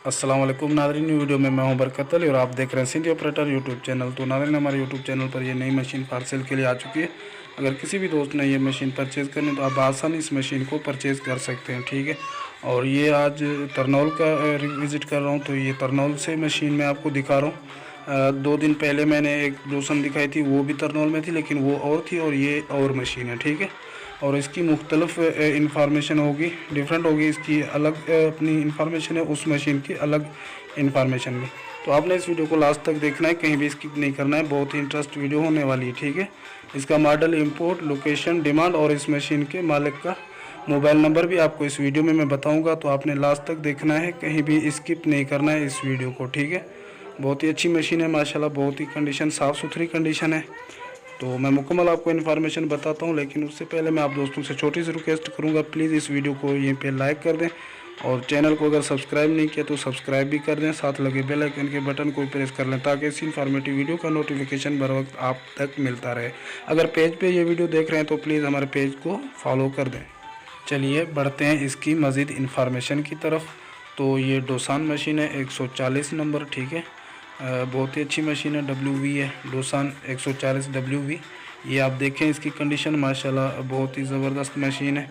अस्सलाम वालेकुम नाज़रीन, वीडियो में मैं हूं बरकत अली और आप देख रहे हैं सिंधी ऑपरेटर यूट्यूब चैनल। तो नाज़रीन, हमारे यूट्यूब चैनल पर ये नई मशीन पार्सल के लिए आ चुकी है। अगर किसी भी दोस्त ने ये मशीन परचेज़ करनी तो आप आसानी इस मशीन को परचेज़ कर सकते हैं, ठीक है। और ये आज तरनौल का विज़िट कर रहा हूँ, तो ये तरनौल से मशीन मैं आपको दिखा रहा हूँ। 2 दिन पहले मैंने एक डोसन दिखाई थी, वो भी तरनौल में थी, लेकिन वो और थी और ये और मशीन है, ठीक है। और इसकी मुख्तलिफ इंफॉर्मेशन होगी, डिफरेंट होगी, इसकी अलग अपनी इंफॉर्मेशन है, उस मशीन की अलग इंफॉर्मेशन भी। तो आपने इस वीडियो को लास्ट तक देखना है, कहीं भी स्किप नहीं करना है, बहुत ही इंटरेस्ट वीडियो होने वाली है, ठीक है। इसका मॉडल, इंपोर्ट, लोकेशन, डिमांड और इस मशीन के मालिक का मोबाइल नंबर भी आपको इस वीडियो में मैं बताऊंगा, तो आपने लास्ट तक देखना है, कहीं भी स्किप नहीं करना है इस वीडियो को, ठीक है। बहुत ही अच्छी मशीन है माशाल्लाह, बहुत ही कंडीशन, साफ़ सुथरी कंडीशन है। तो मैं मुकम्मल आपको इन्फॉर्मेशन बताता हूं, लेकिन उससे पहले मैं आप दोस्तों से छोटी सी रिक्वेस्ट करूंगा, प्लीज़ इस वीडियो को यहीं पे लाइक कर दें और चैनल को अगर सब्सक्राइब नहीं किया तो सब्सक्राइब भी कर दें, साथ लगे बेल आइकन के बटन को प्रेस कर लें ताकि इस इन्फॉर्मेटिव वीडियो का नोटिफिकेशन बर वक्त आप तक मिलता रहे। अगर पेज पर ये वीडियो देख रहे हैं तो प्लीज़ हमारे पेज को फॉलो कर दें। चलिए बढ़ते हैं इसकी मज़ीद इन्फॉर्मेशन की तरफ। तो ये डोसान मशीन है 140 नंबर, ठीक है। बहुत ही अच्छी मशीन है, WV है, डोसान 140 WV। ये आप देखें इसकी कंडीशन माशाल्लाह बहुत ही ज़बरदस्त मशीन है।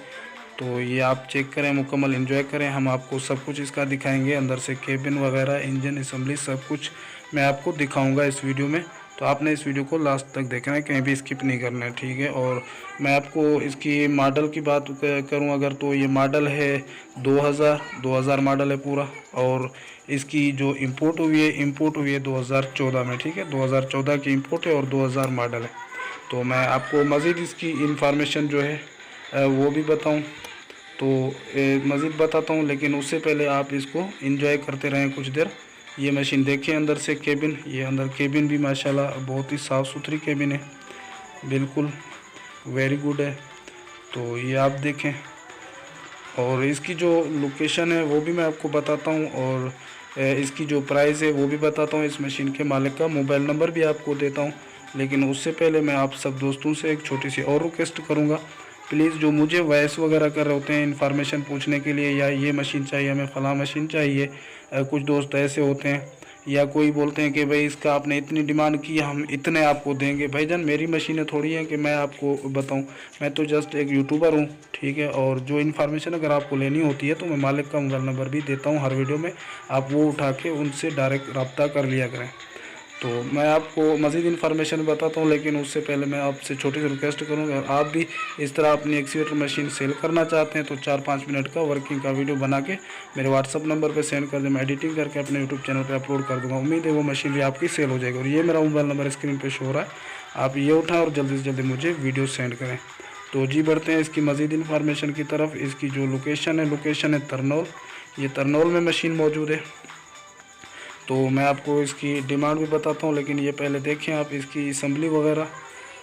तो ये आप चेक करें, मुकम्मल एंजॉय करें, हम आपको सब कुछ इसका दिखाएंगे, अंदर से केबिन वगैरह, इंजन असेंबली, सब कुछ मैं आपको दिखाऊंगा इस वीडियो में। तो आपने इस वीडियो को लास्ट तक देखना है, कहीं भी स्किप नहीं करना है, ठीक है। और मैं आपको इसकी मॉडल की बात करूं अगर, तो ये मॉडल है 2000 मॉडल है पूरा। और इसकी जो इंपोर्ट हुई है 2014 में, ठीक है। 2014 की इंपोर्ट है और 2000 मॉडल है। तो मैं आपको मज़ीद इसकी इंफॉर्मेशन जो है वो भी बताऊं, तो मज़ीद बताता हूं, लेकिन उससे पहले आप इसको एंजॉय करते रहें कुछ देर। ये मशीन देखें अंदर से केबिन, ये अंदर केबिन भी माशाल्लाह बहुत ही साफ़ सुथरी केबिन है, बिल्कुल वेरी गुड है। तो ये आप देखें, और इसकी जो लोकेशन है वो भी मैं आपको बताता हूँ, और इसकी जो प्राइस है वो भी बताता हूँ, इस मशीन के मालिक का मोबाइल नंबर भी आपको देता हूँ। लेकिन उससे पहले मैं आप सब दोस्तों से एक छोटी सी और रिक्वेस्ट करूँगा, प्लीज़ जो मुझे वॉइस वगैरह कर रहे होते हैं इन्फॉर्मेशन पूछने के लिए, या ये मशीन चाहिए हमें, फ़लाँ मशीन चाहिए, कुछ दोस्त ऐसे होते हैं, या कोई बोलते हैं कि भाई इसका आपने इतनी डिमांड की, हम इतने आपको देंगे। भाईजान, मेरी मशीनें थोड़ी हैं कि मैं आपको बताऊं, मैं तो जस्ट एक यूट्यूबर हूं, ठीक है। और जो इन्फॉर्मेशन अगर आपको लेनी होती है तो मैं मालिक का मोबाइल नंबर भी देता हूं हर वीडियो में, आप वो उठा के उनसे डायरेक्ट रब्ता कर लिया करें। तो मैं आपको मज़ीद इन्फॉर्मेशन बताता हूँ, लेकिन उससे पहले मैं आपसे छोटी सी रिक्वेस्ट करूँगा, आप भी इस तरह अपनी एक्सीवेटर मशीन सेल करना चाहते हैं तो 4-5 मिनट का वर्किंग का वीडियो बना के मेरे व्हाट्सअप नंबर पे सेंड कर दें, मैं एडिटिंग करके अपने यूट्यूब चैनल पे अपलोड कर दूँगा। उम्मीद है वो मशीन भी आपकी सेल हो जाएगी। और ये मेरा मोबाइल नंबर स्क्रीन पर शो हो रहा है, आप ये उठाएँ और जल्दी से जल्दी मुझे वीडियो सेंड करें। तो जी बढ़ते हैं इसकी मज़ीद इन्फॉर्मेशन की तरफ। इसकी जो लोकेशन है तरनौल, ये तरनौल में मशीन मौजूद है। तो मैं आपको इसकी डिमांड भी बताता हूँ, लेकिन ये पहले देखें आप इसकी असम्बली वगैरह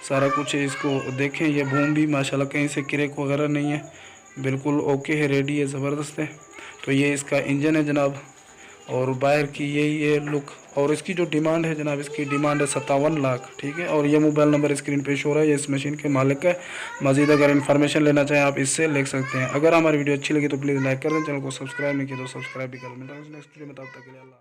सारा कुछ है, इसको देखें। ये बूम भी माशाल्लाह कहीं से क्रैक वगैरह नहीं है, बिल्कुल ओके है, रेडी है, ज़बरदस्त है। तो ये इसका इंजन है जनाब, और बाहर की यही है लुक। और इसकी जो डिमांड है जनाब, इसकी डिमांड है 57 लाख, ठीक है। और ये मोबाइल नंबर स्क्रीन पे शो रहा है, ये इस मशीन के मालिक का है। मज़ीद अगर इन्फॉर्मेशन लेना चाहें आप इससे ले सकते हैं। अगर हमारी वीडियो अच्छी लगी तो प्लीज़ लाइक कर दें, चैनल को सब्सक्राइब नहीं किया तो सब्सक्राइब भी कर लें। नेक्स्ट वीडियो में तब तक के लिए अल्लाह।